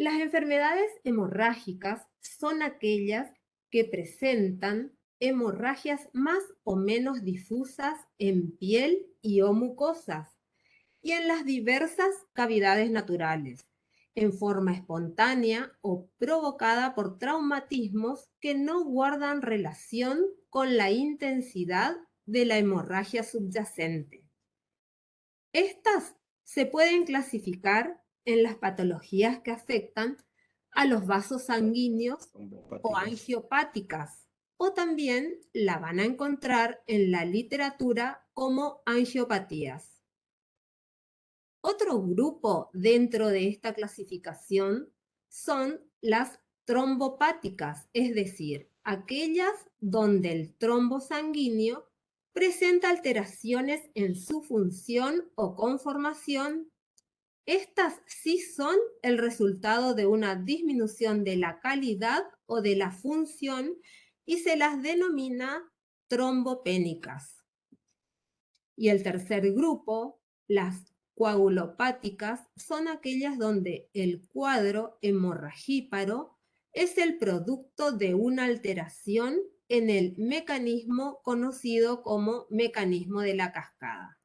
Las enfermedades hemorrágicas son aquellas que presentan hemorragias más o menos difusas en piel y o mucosas y en las diversas cavidades naturales, en forma espontánea o provocada por traumatismos que no guardan relación con la intensidad de la hemorragia subyacente. Estas se pueden clasificar en las patologías que afectan a los vasos sanguíneos o angiopáticas, o también la van a encontrar en la literatura como angiopatías. Otro grupo dentro de esta clasificación son las trombopáticas, es decir, aquellas donde el trombo sanguíneo presenta alteraciones en su función o conformación. Estas sí son el resultado de una disminución de la calidad o de la función y se las denomina trombopénicas. Y el tercer grupo, las coagulopáticas, son aquellas donde el cuadro hemorragíparo es el producto de una alteración en el mecanismo conocido como mecanismo de la cascada.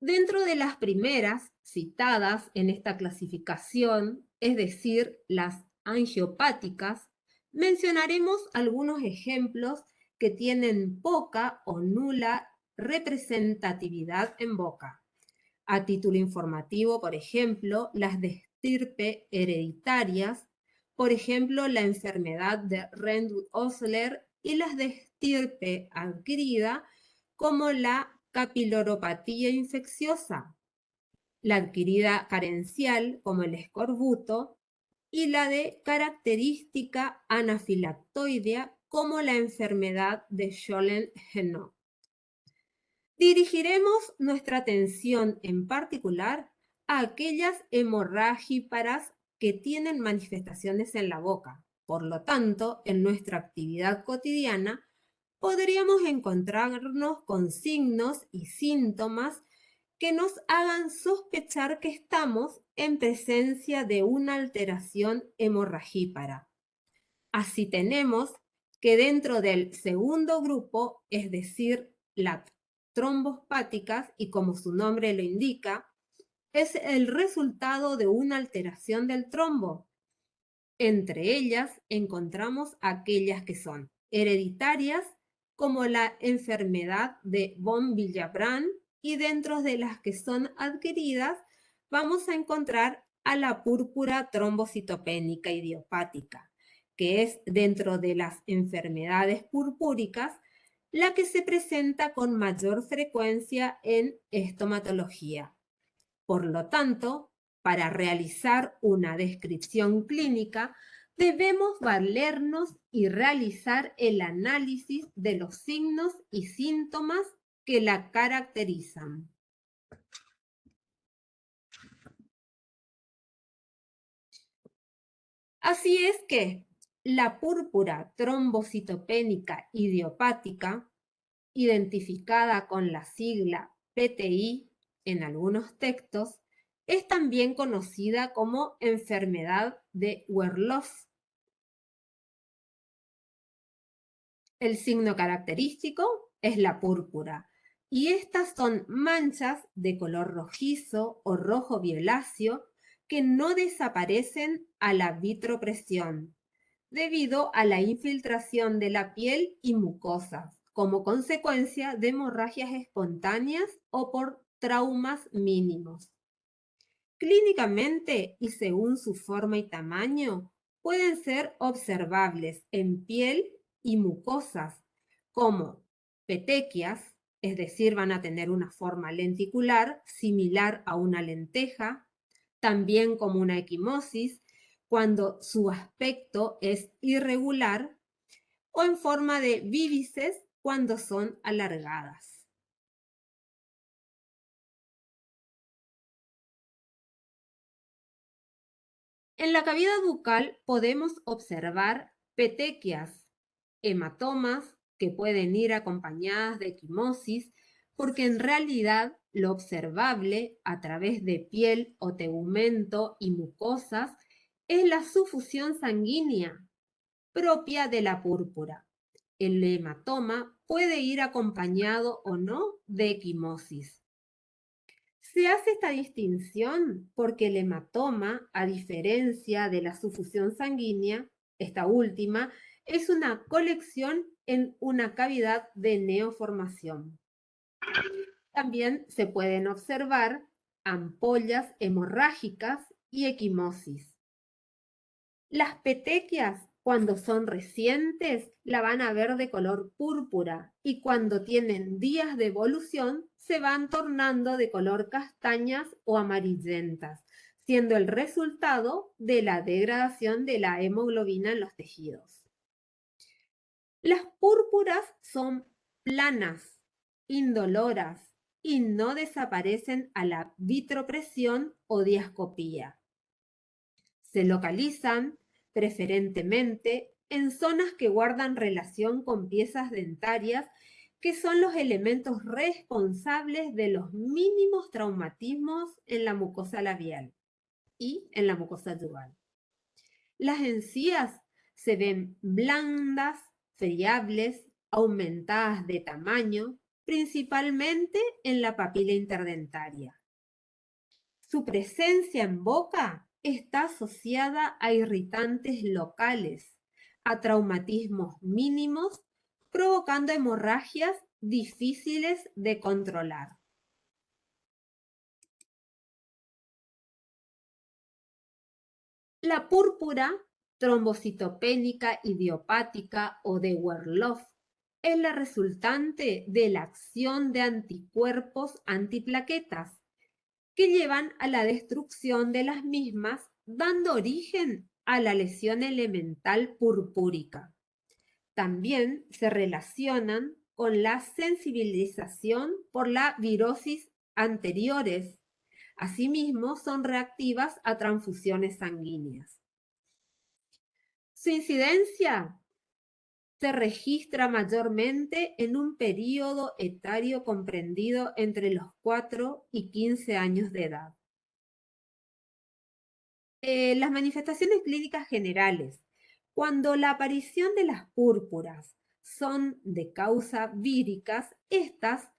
Dentro de las primeras citadas en esta clasificación, es decir, las angiopáticas, mencionaremos algunos ejemplos que tienen poca o nula representatividad en boca. A título informativo, por ejemplo, las de estirpe hereditarias, por ejemplo, la enfermedad de Rindus-Osler y las de estirpe adquirida, como la capiloropatía infecciosa, la adquirida carencial, como el escorbuto, y la de característica anafilactoidea, como la enfermedad de Schollen-Henno. Dirigiremos nuestra atención en particular a aquellas hemorrágicas que tienen manifestaciones en la boca. Por lo tanto, en nuestra actividad cotidiana podríamos encontrarnos con signos y síntomas que nos hagan sospechar que estamos en presencia de una alteración hemorragípara. Así tenemos que dentro del segundo grupo, es decir, las trombospáticas, y como su nombre lo indica, es el resultado de una alteración del trombo. Entre ellas encontramos aquellas que son hereditarias, como la enfermedad de von Willebrand, y dentro de las que son adquiridas vamos a encontrar a la púrpura trombocitopénica idiopática, que es dentro de las enfermedades purpúricas la que se presenta con mayor frecuencia en estomatología. Por lo tanto, para realizar una descripción clínica, debemos valernos y realizar el análisis de los signos y síntomas que la caracterizan. Así es que la púrpura trombocitopénica idiopática, identificada con la sigla PTI en algunos textos, es también conocida como enfermedad de Werloff. El signo característico es la púrpura y estas son manchas de color rojizo o rojo violáceo que no desaparecen a la vitropresión debido a la infiltración de la piel y mucosas como consecuencia de hemorragias espontáneas o por traumas mínimos. Clínicamente y según su forma y tamaño, pueden ser observables en piel y mucosas como petequias, es decir, van a tener una forma lenticular similar a una lenteja, también como una equimosis, cuando su aspecto es irregular, o en forma de víbices cuando son alargadas. En la cavidad bucal podemos observar petequias, hematomas que pueden ir acompañadas de equimosis, porque en realidad lo observable a través de piel o tegumento y mucosas es la sufusión sanguínea propia de la púrpura. El hematoma puede ir acompañado o no de equimosis. Se hace esta distinción porque el hematoma, a diferencia de la sufusión sanguínea, esta última, es una colección en una cavidad de neoformación. También se pueden observar ampollas hemorrágicas y equimosis. Las petequias, cuando son recientes, la van a ver de color púrpura y cuando tienen días de evolución se van tornando de color castañas o amarillentas, siendo el resultado de la degradación de la hemoglobina en los tejidos. Las púrpuras son planas, indoloras y no desaparecen a la vitropresión o diascopía. Se localizan preferentemente en zonas que guardan relación con piezas dentarias que son los elementos responsables de los mínimos traumatismos en la mucosa labial y en la mucosa yugal. Las encías se ven blandas, friables, aumentadas de tamaño, principalmente en la papila interdentaria. Su presencia en boca está asociada a irritantes locales, a traumatismos mínimos, provocando hemorragias difíciles de controlar. La púrpura trombocitopénica idiopática o de Werloff es la resultante de la acción de anticuerpos antiplaquetas que llevan a la destrucción de las mismas, dando origen a la lesión elemental purpúrica. También se relacionan con la sensibilización por la virosis anteriores. Asimismo, son reactivas a transfusiones sanguíneas. Su incidencia se registra mayormente en un periodo etario comprendido entre los 4 y 15 años de edad. Las manifestaciones clínicas generales. Cuando la aparición de las púrpuras son de causa víricas, estas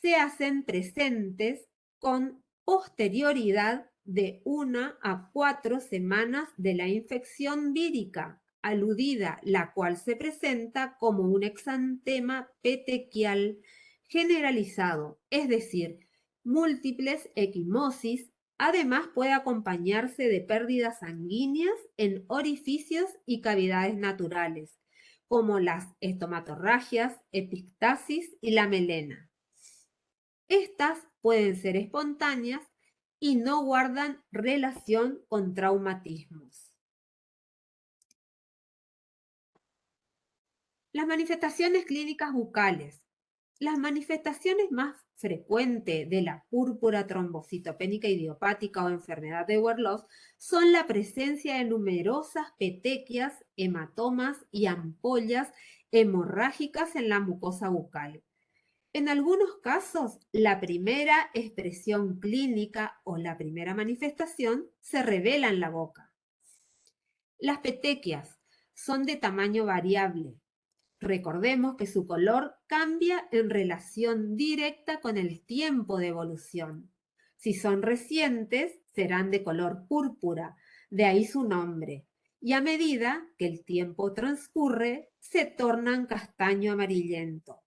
se hacen presentes con posterioridad de 1 a 4 semanas de la infección vírica aludida, la cual se presenta como un exantema petequial generalizado, es decir, múltiples equimosis. Además, puede acompañarse de pérdidas sanguíneas en orificios y cavidades naturales, como las estomatorragias, epistasis y la melena. Estas pueden ser espontáneas y no guardan relación con traumatismos. Las manifestaciones clínicas bucales. Las manifestaciones más frecuentes de la púrpura trombocitopénica idiopática o enfermedad de Werloff son la presencia de numerosas petequias, hematomas y ampollas hemorrágicas en la mucosa bucal. En algunos casos, la primera expresión clínica o la primera manifestación se revela en la boca. Las petequias son de tamaño variable. Recordemos que su color cambia en relación directa con el tiempo de evolución. Si son recientes, serán de color púrpura, de ahí su nombre, y a medida que el tiempo transcurre, se tornan castaño amarillento.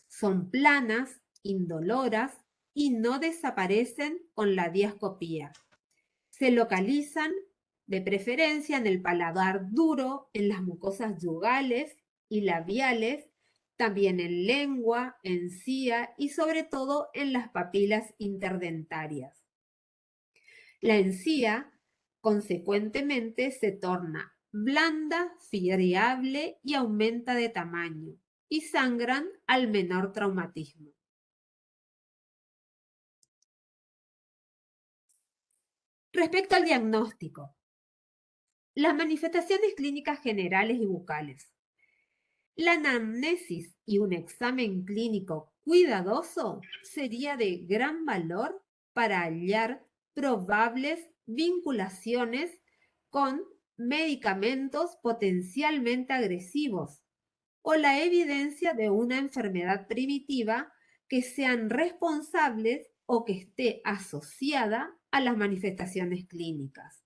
Son planas, indoloras y no desaparecen con la diascopía. Se localizan de preferencia en el paladar duro, en las mucosas yugales y labiales, también en lengua, encía y sobre todo en las papilas interdentarias. La encía, consecuentemente, se torna blanda, friable y aumenta de tamaño, y sangran al menor traumatismo. Respecto al diagnóstico, las manifestaciones clínicas generales y bucales. La anamnesis y un examen clínico cuidadoso sería de gran valor para hallar probables vinculaciones con medicamentos potencialmente agresivos o la evidencia de una enfermedad primitiva que sean responsables o que esté asociada a las manifestaciones clínicas.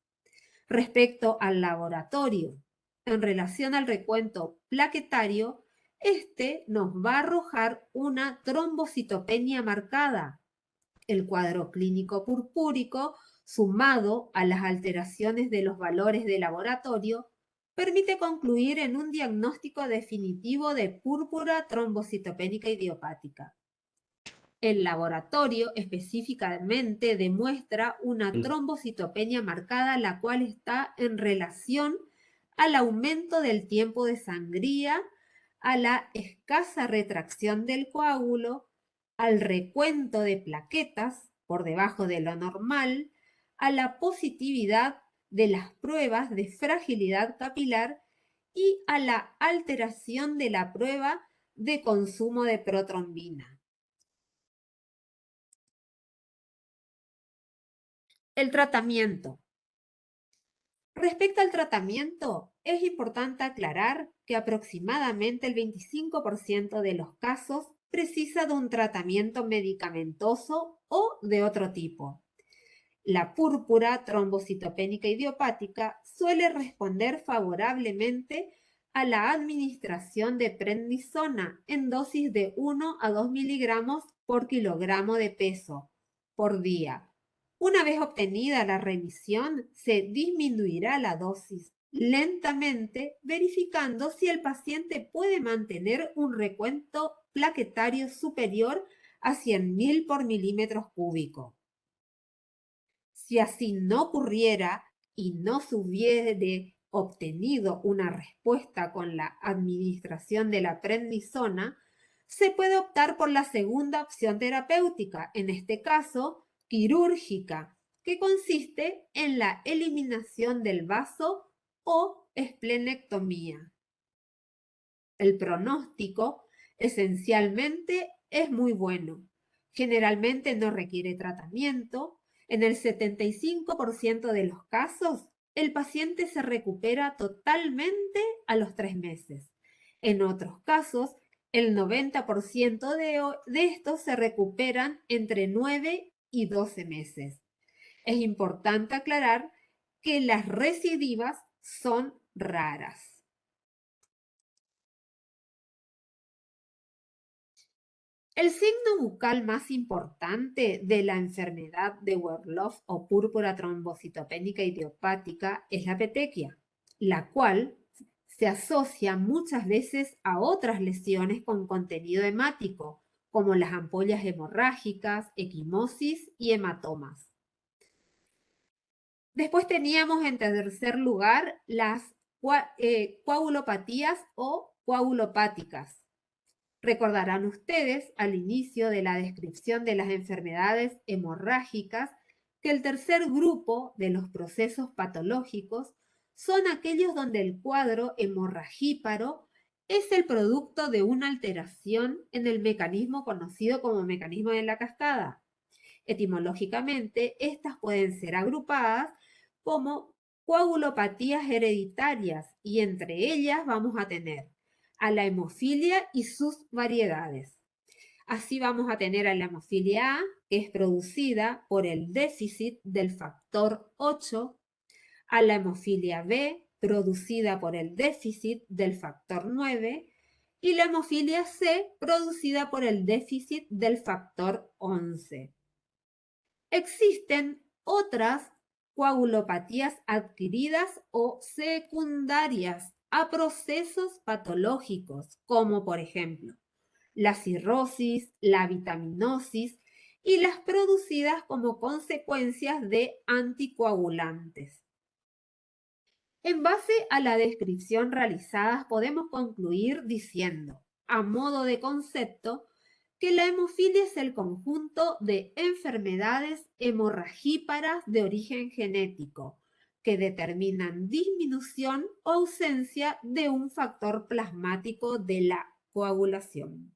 Respecto al laboratorio, en relación al recuento plaquetario, este nos va a arrojar una trombocitopenia marcada. El cuadro clínico purpúrico, sumado a las alteraciones de los valores de laboratorio, permite concluir en un diagnóstico definitivo de púrpura trombocitopénica idiopática. El laboratorio específicamente demuestra una trombocitopenia marcada, la cual está en relación al aumento del tiempo de sangría, a la escasa retracción del coágulo, al recuento de plaquetas por debajo de lo normal, a la positividad de las pruebas de fragilidad capilar y a la alteración de la prueba de consumo de protrombina. El tratamiento. Respecto al tratamiento, es importante aclarar que aproximadamente el 25% de los casos precisa de un tratamiento medicamentoso o de otro tipo. La púrpura trombocitopénica idiopática suele responder favorablemente a la administración de prednisona en dosis de 1 a 2 miligramos por kilogramo de peso por día. Una vez obtenida la remisión, se disminuirá la dosis lentamente, verificando si el paciente puede mantener un recuento plaquetario superior a 100.000 por milímetros cúbicos. Si así no ocurriera y no se hubiere obtenido una respuesta con la administración de la prednisona, se puede optar por la segunda opción terapéutica, en este caso quirúrgica, que consiste en la eliminación del vaso o esplenectomía. El pronóstico esencialmente es muy bueno. Generalmente no requiere tratamiento. En el 75% de los casos, el paciente se recupera totalmente a los 3 meses. En otros casos, el 90% de estos se recuperan entre 9 y 12 meses. Es importante aclarar que las recidivas son raras. El signo bucal más importante de la enfermedad de Werloff o púrpura trombocitopénica idiopática es la petequia, la cual se asocia muchas veces a otras lesiones con contenido hemático, como las ampollas hemorrágicas, equimosis y hematomas. Después teníamos en tercer lugar las coagulopatías o coagulopáticas. Recordarán ustedes al inicio de la descripción de las enfermedades hemorrágicas que el tercer grupo de los procesos patológicos son aquellos donde el cuadro hemorragíparo es el producto de una alteración en el mecanismo conocido como mecanismo de la cascada. Etimológicamente, estas pueden ser agrupadas como coagulopatías hereditarias y entre ellas vamos a tener a la hemofilia y sus variedades. Así vamos a tener a la hemofilia A, que es producida por el déficit del factor 8, a la hemofilia B, producida por el déficit del factor 9, y la hemofilia C, producida por el déficit del factor 11. Existen otras coagulopatías adquiridas o secundarias a procesos patológicos, como por ejemplo la cirrosis, la vitaminosis y las producidas como consecuencias de anticoagulantes. En base a la descripción realizada, podemos concluir diciendo, a modo de concepto, que la hemofilia es el conjunto de enfermedades hemorragíparas de origen genético que determinan disminución o ausencia de un factor plasmático de la coagulación.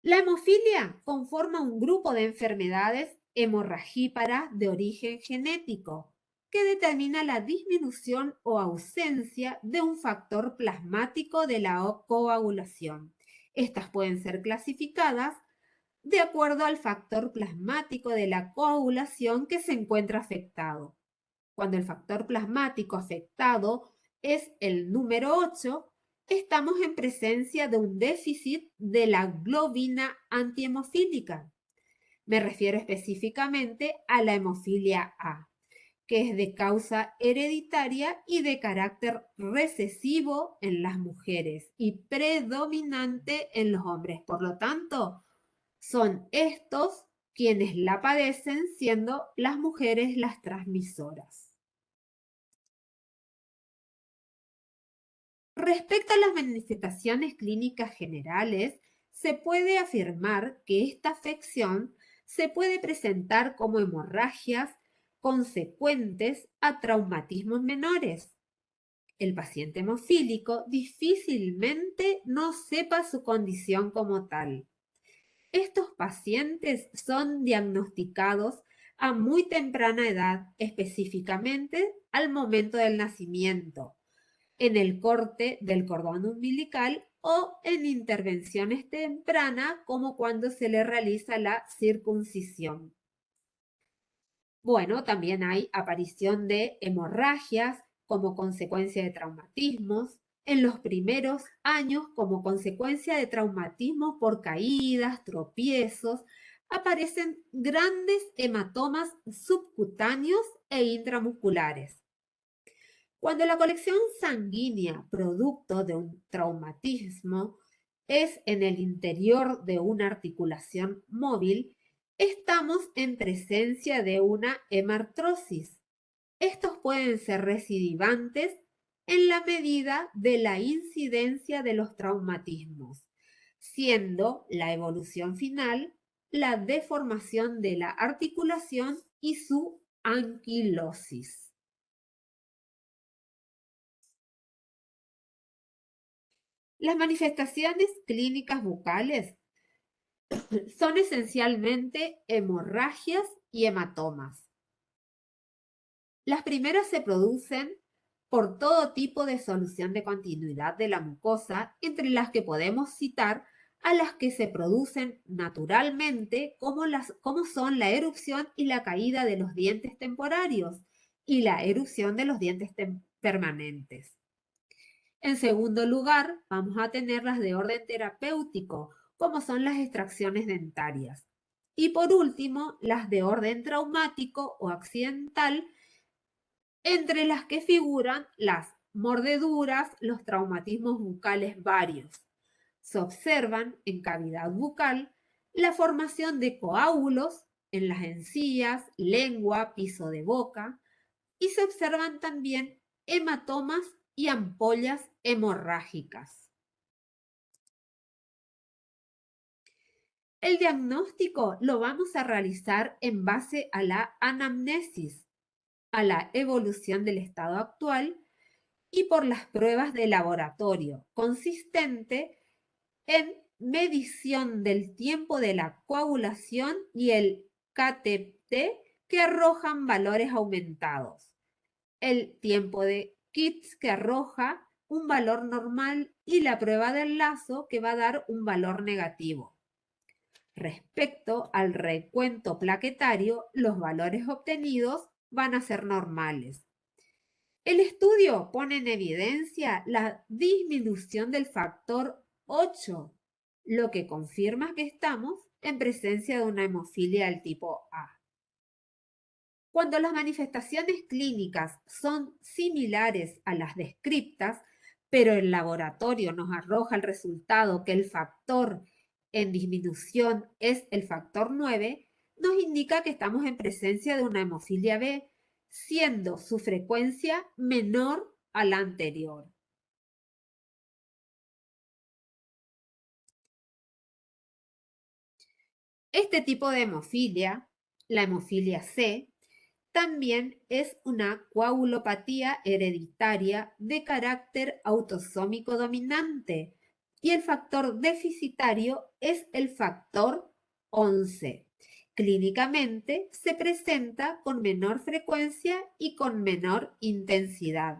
La hemofilia conforma un grupo de enfermedades hemorragíparas de origen genético que determina la disminución o ausencia de un factor plasmático de la coagulación. Estas pueden ser clasificadas de acuerdo al factor plasmático de la coagulación que se encuentra afectado. Cuando el factor plasmático afectado es el número 8, estamos en presencia de un déficit de la globina antihemofílica. Me refiero específicamente a la hemofilia A, que es de causa hereditaria y de carácter recesivo en las mujeres y predominante en los hombres. Por lo tanto, son estos quienes la padecen, siendo las mujeres las transmisoras. Respecto a las manifestaciones clínicas generales, se puede afirmar que esta afección se puede presentar como hemorragias consecuentes a traumatismos menores. El paciente hemofílico difícilmente no sepa su condición como tal. Estos pacientes son diagnosticados a muy temprana edad, específicamente al momento del nacimiento, en el corte del cordón umbilical o en intervenciones tempranas como cuando se le realiza la circuncisión. Bueno, también hay aparición de hemorragias como consecuencia de traumatismos, en los primeros años como consecuencia de traumatismos por caídas, tropiezos, aparecen grandes hematomas subcutáneos e intramusculares. Cuando la colección sanguínea, producto de un traumatismo, es en el interior de una articulación móvil, estamos en presencia de una hemartrosis. Estos pueden ser recidivantes en la medida de la incidencia de los traumatismos, siendo la evolución final la deformación de la articulación y su anquilosis. Las manifestaciones clínicas bucales son esencialmente hemorragias y hematomas. Las primeras se producen por todo tipo de solución de continuidad de la mucosa, entre las que podemos citar a las que se producen naturalmente, como son la erupción y la caída de los dientes temporarios y la erupción de los dientes permanentes. En segundo lugar, vamos a tener las de orden terapéutico, como son las extracciones dentarias. Y por último, las de orden traumático o accidental, entre las que figuran las mordeduras, los traumatismos bucales varios. Se observan en cavidad bucal la formación de coágulos en las encías, lengua, piso de boca, y se observan también hematomas y ampollas hemorrágicas. El diagnóstico lo vamos a realizar en base a la anamnesis, a la evolución del estado actual y por las pruebas de laboratorio, consistente en medición del tiempo de la coagulación y el KTT que arrojan valores aumentados. El tiempo de Kitts que arroja un valor normal y la prueba del lazo que va a dar un valor negativo. Respecto al recuento plaquetario, los valores obtenidos van a ser normales. El estudio pone en evidencia la disminución del factor 8, lo que confirma que estamos en presencia de una hemofilia del tipo A. Cuando las manifestaciones clínicas son similares a las descriptas, pero el laboratorio nos arroja el resultado que el factor en disminución es el factor 9, nos indica que estamos en presencia de una hemofilia B, siendo su frecuencia menor a la anterior. Este tipo de hemofilia, la hemofilia C, también es una coagulopatía hereditaria de carácter autosómico dominante y el factor deficitario es el factor 11. Clínicamente se presenta con menor frecuencia y con menor intensidad.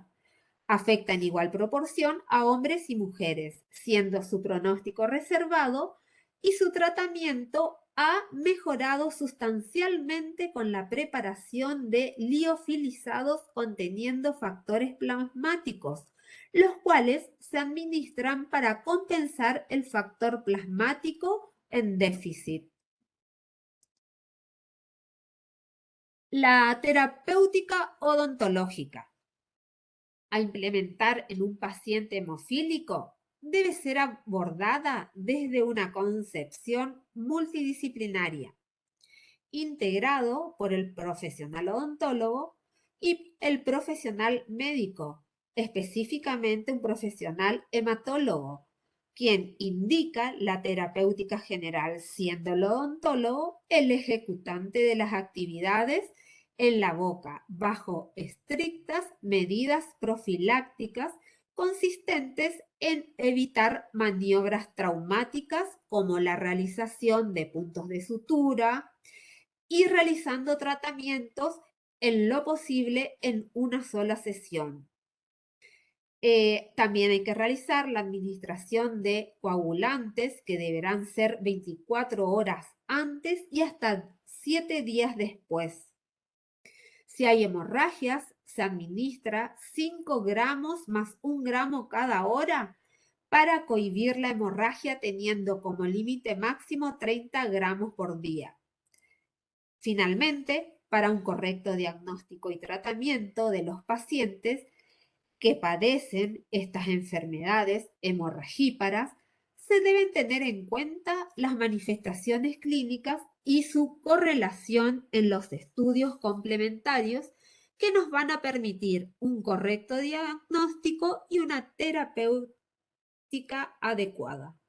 Afecta en igual proporción a hombres y mujeres, siendo su pronóstico reservado y su tratamiento ha mejorado sustancialmente con la preparación de liofilizados conteniendo factores plasmáticos, los cuales se administran para compensar el factor plasmático en déficit. La terapéutica odontológica a implementar en un paciente hemofílico debe ser abordada desde una concepción multidisciplinaria, integrado por el profesional odontólogo y el profesional médico, específicamente un profesional hematólogo, quien indica la terapéutica general, siendo el odontólogo el ejecutante de las actividades en la boca, bajo estrictas medidas profilácticas consistentes en evitar maniobras traumáticas como la realización de puntos de sutura y realizando tratamientos en lo posible en una sola sesión. También hay que realizar la administración de coagulantes que deberán ser 24 horas antes y hasta 7 días después. Si hay hemorragias, se administra 5 gramos más 1 gramo cada hora para cohibir la hemorragia teniendo como límite máximo 30 gramos por día. Finalmente, para un correcto diagnóstico y tratamiento de los pacientes que padecen estas enfermedades hemorragíparas, se deben tener en cuenta las manifestaciones clínicas y su correlación en los estudios complementarios que nos van a permitir un correcto diagnóstico y una terapéutica adecuada.